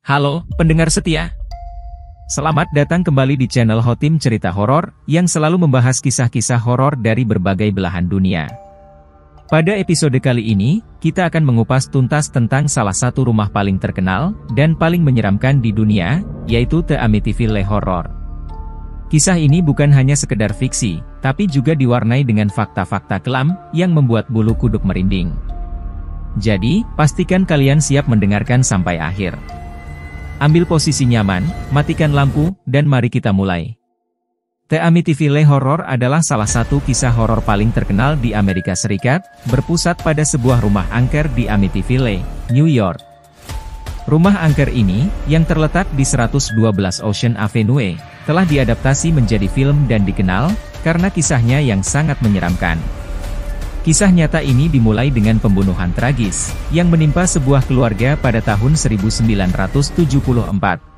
Halo, pendengar setia. Selamat datang kembali di channel Hotim Cerita Horor, yang selalu membahas kisah-kisah horor dari berbagai belahan dunia. Pada episode kali ini, kita akan mengupas tuntas tentang salah satu rumah paling terkenal, dan paling menyeramkan di dunia, yaitu The Amityville Horror. Kisah ini bukan hanya sekedar fiksi, tapi juga diwarnai dengan fakta-fakta kelam, yang membuat bulu kuduk merinding. Jadi, pastikan kalian siap mendengarkan sampai akhir. Ambil posisi nyaman, matikan lampu, dan mari kita mulai. The Amityville Horror adalah salah satu kisah horor paling terkenal di Amerika Serikat, berpusat pada sebuah rumah angker di Amityville, New York. Rumah angker ini, yang terletak di 112 Ocean Avenue, telah diadaptasi menjadi film dan dikenal, karena kisahnya yang sangat menyeramkan. Kisah nyata ini dimulai dengan pembunuhan tragis, yang menimpa sebuah keluarga pada tahun 1974,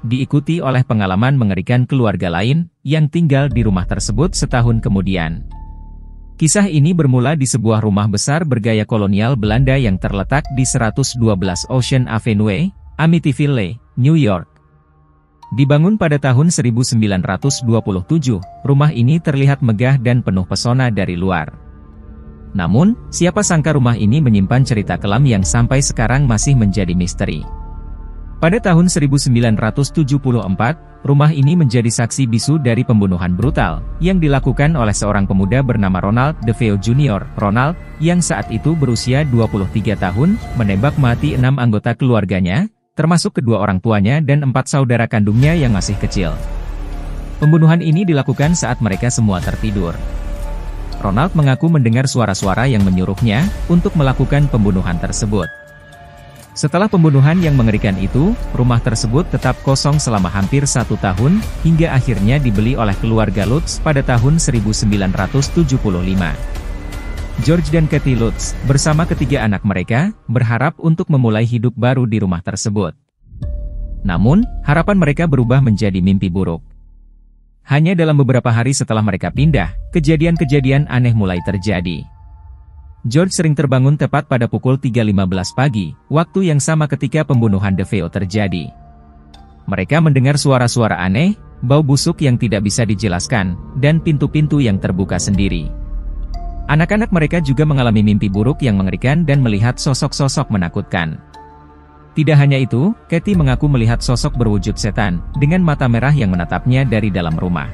diikuti oleh pengalaman mengerikan keluarga lain, yang tinggal di rumah tersebut setahun kemudian. Kisah ini bermula di sebuah rumah besar bergaya kolonial Belanda yang terletak di 112 Ocean Avenue, Amityville, New York. Dibangun pada tahun 1927, rumah ini terlihat megah dan penuh pesona dari luar. Namun, siapa sangka rumah ini menyimpan cerita kelam yang sampai sekarang masih menjadi misteri. Pada tahun 1974, rumah ini menjadi saksi bisu dari pembunuhan brutal, yang dilakukan oleh seorang pemuda bernama Ronald DeFeo Jr. Ronald, yang saat itu berusia 23 tahun, menembak mati 6 anggota keluarganya, termasuk kedua orang tuanya dan 4 saudara kandungnya yang masih kecil. Pembunuhan ini dilakukan saat mereka semua tertidur. Ronald mengaku mendengar suara-suara yang menyuruhnya untuk melakukan pembunuhan tersebut. Setelah pembunuhan yang mengerikan itu, rumah tersebut tetap kosong selama hampir 1 tahun, hingga akhirnya dibeli oleh keluarga Lutz pada tahun 1975. George dan Kathy Lutz, bersama ketiga anak mereka, berharap untuk memulai hidup baru di rumah tersebut. Namun, harapan mereka berubah menjadi mimpi buruk. Hanya dalam beberapa hari setelah mereka pindah, kejadian-kejadian aneh mulai terjadi. George sering terbangun tepat pada pukul 3.15 pagi, waktu yang sama ketika pembunuhan DeFeo terjadi. Mereka mendengar suara-suara aneh, bau busuk yang tidak bisa dijelaskan, dan pintu-pintu yang terbuka sendiri. Anak-anak mereka juga mengalami mimpi buruk yang mengerikan dan melihat sosok-sosok menakutkan. Tidak hanya itu, Kathy mengaku melihat sosok berwujud setan, dengan mata merah yang menatapnya dari dalam rumah.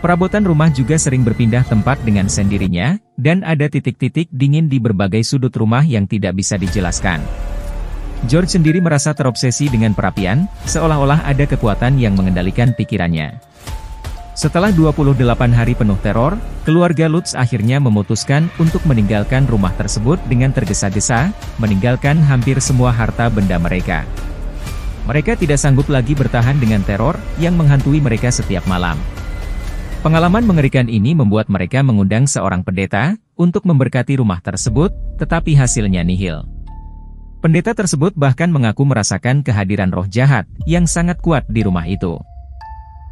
Perabotan rumah juga sering berpindah tempat dengan sendirinya, dan ada titik-titik dingin di berbagai sudut rumah yang tidak bisa dijelaskan. George sendiri merasa terobsesi dengan perapian, seolah-olah ada kekuatan yang mengendalikan pikirannya. Setelah 28 hari penuh teror, keluarga Lutz akhirnya memutuskan untuk meninggalkan rumah tersebut dengan tergesa-gesa, meninggalkan hampir semua harta benda mereka. Mereka tidak sanggup lagi bertahan dengan teror yang menghantui mereka setiap malam. Pengalaman mengerikan ini membuat mereka mengundang seorang pendeta untuk memberkati rumah tersebut, tetapi hasilnya nihil. Pendeta tersebut bahkan mengaku merasakan kehadiran roh jahat yang sangat kuat di rumah itu.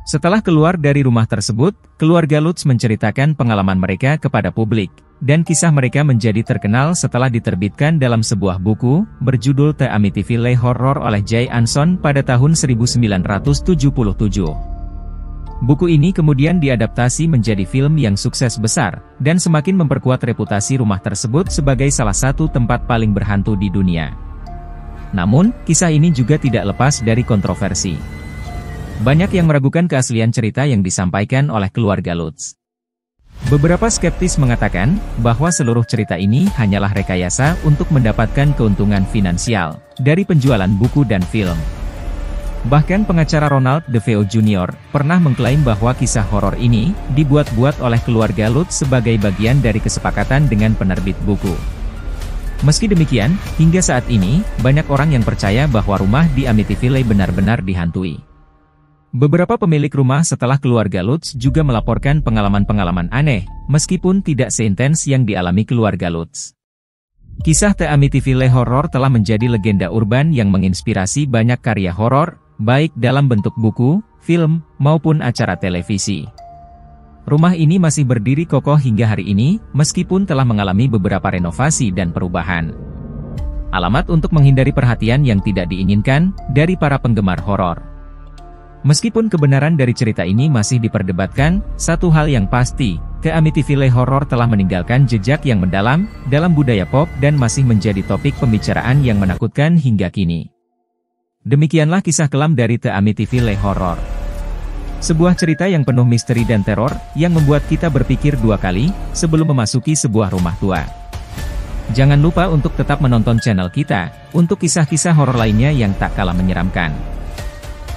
Setelah keluar dari rumah tersebut, keluarga Lutz menceritakan pengalaman mereka kepada publik, dan kisah mereka menjadi terkenal setelah diterbitkan dalam sebuah buku, berjudul The Amityville Horror oleh Jay Anson pada tahun 1977. Buku ini kemudian diadaptasi menjadi film yang sukses besar, dan semakin memperkuat reputasi rumah tersebut sebagai salah satu tempat paling berhantu di dunia. Namun, kisah ini juga tidak lepas dari kontroversi. Banyak yang meragukan keaslian cerita yang disampaikan oleh keluarga Lutz. Beberapa skeptis mengatakan bahwa seluruh cerita ini hanyalah rekayasa untuk mendapatkan keuntungan finansial dari penjualan buku dan film. Bahkan pengacara Ronald DeFeo Jr. pernah mengklaim bahwa kisah horor ini dibuat-buat oleh keluarga Lutz sebagai bagian dari kesepakatan dengan penerbit buku. Meski demikian, hingga saat ini, banyak orang yang percaya bahwa rumah di Amityville benar-benar dihantui. Beberapa pemilik rumah setelah keluarga Lutz juga melaporkan pengalaman-pengalaman aneh, meskipun tidak seintens yang dialami keluarga Lutz. Kisah The Amityville Horror telah menjadi legenda urban yang menginspirasi banyak karya horor, baik dalam bentuk buku, film, maupun acara televisi. Rumah ini masih berdiri kokoh hingga hari ini, meskipun telah mengalami beberapa renovasi dan perubahan. Alamat untuk menghindari perhatian yang tidak diinginkan dari para penggemar horor. Meskipun kebenaran dari cerita ini masih diperdebatkan, satu hal yang pasti, The Amityville Horror telah meninggalkan jejak yang mendalam dalam budaya pop dan masih menjadi topik pembicaraan yang menakutkan hingga kini. Demikianlah kisah kelam dari The Amityville Horror. Sebuah cerita yang penuh misteri dan teror, yang membuat kita berpikir dua kali sebelum memasuki sebuah rumah tua. Jangan lupa untuk tetap menonton channel kita, untuk kisah-kisah horor lainnya yang tak kalah menyeramkan.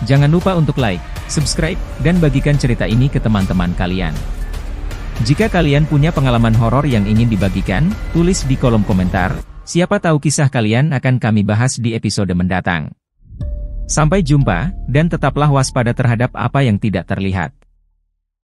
Jangan lupa untuk like, subscribe, dan bagikan cerita ini ke teman-teman kalian. Jika kalian punya pengalaman horor yang ingin dibagikan, tulis di kolom komentar. Siapa tahu kisah kalian akan kami bahas di episode mendatang. Sampai jumpa, dan tetaplah waspada terhadap apa yang tidak terlihat.